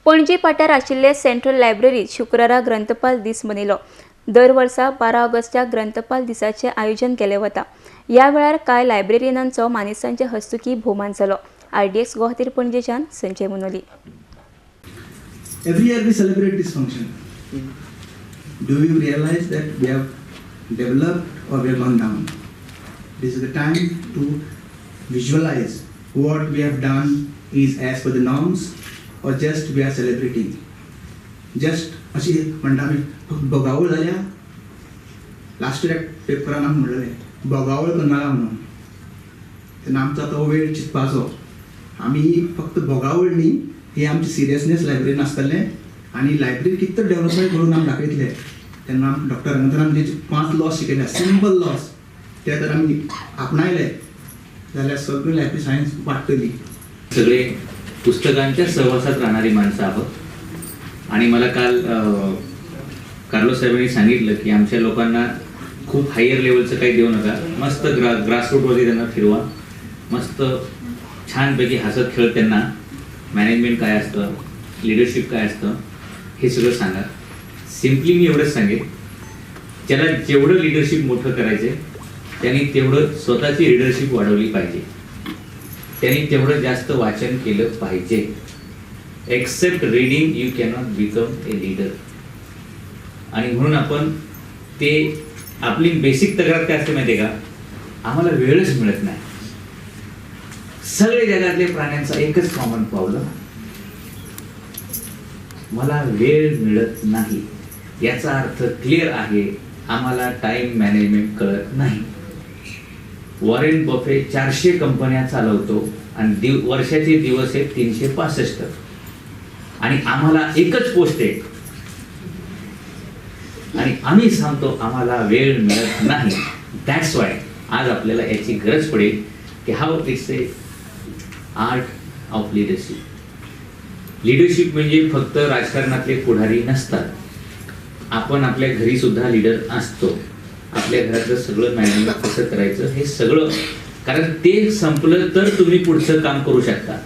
पणजी पाट्यार आशिल्ले सेंट्रल लायब्ररीत शुक्रारा ग्रंथपाल दीस मनयलो। दर वर्सा 12 ऑगस्टाक ग्रंथपाल दिसाचे आयोजन केले वता। या वेळार कांय लायब्ररीयनांचो मानेस्तांचे हस्तुकी भोवमान जालो। RDX गोवा पणजेच्यान Sanjay मुनोली। Every year we celebrate this function. Do you realize that we have developed or we have gone down? This is the time to visualize what we have done is as per the norms or just we are celebrating. Just अशी म्हणटा आमी फक्त बोगावळ जाल्या। Last year पेपरान आमी म्हणलें बोगावळ करनाका म्हणून। तेन्ना आमचो तो वेळ चिंतपाचो। आमी फक्त बोगावळ न्ही, ही आमची सिरियसनेस लायब्ररीन आसतलें आनी लायब्ररी कितें तर डेव्हलपमेंट करून आमी दाखयतले। तेन्ना डॉक्टर रंगनाथन जे 5 लॉस शिकयले, सिंपल लॉस, ते जर आमी आपणायले जाल्यार सगळी लायब्ररी सायन्स वाडटली। सगळे पुस्तकांच्या सहवासात राहणारी माणसं आहोत आणि मला काल कार्लोस साहेबांनी सांगितलं की आमच्या लोकांना खूप हायर लेवलचं काही देऊ नका, मस्त ग्रासरूटवरती त्यांना फिरवा, मस्त छानपैकी हसत खेळत त्यांना मॅनेजमेंट काय असतं, लिडरशिप काय असतं हे सगळं सांगा। सिम्पली मी एवढंच सांगेन, ज्याला जेवढं लिडरशिप मोठं करायचं त्यांनी तेवढं स्वतःची लिडरशिप वाढवली पाहिजे, त्यांनी तेवढं जास्त वाचन केलं पाहिजे। Except reading you cannot become a leader. आणि म्हणून आपण ते आपली बेसिक तक्रार काय असते माहिती आहे का, आम्हाला वेळच मिळत नाही। सगळे जगातले प्राण्यांचा एकच कॉमन प्रॉब्लेम, मला वेळ मिळत नाही। याचा अर्थ क्लिअर आहे, आम्हाला टाइम मॅनेजमेंट कळत नाही। वॉरेन बफे 400 कंपन्या चालवतो आणि वर्षाचे दिवस आहेत 365 आणि आम्हाला एकच पोस्ट आहे आणि आम्ही सांगतो आम्हाला वेळ मिळत नाही। दॅट्स वाय आज आपल्याला याची गरज पडेल की how it's a art of leadership. Leadership म्हणजे फक्त राजकारणातले पुढारी नसतात, आपण आपल्या घरी सुद्धा लीडर असतो। आपल्या घरातलं सगळं मॅनेजमेंट कसं करायचं हे सगळं, कारण ते संपलं तर तुम्ही पुढचं काम करू शकता।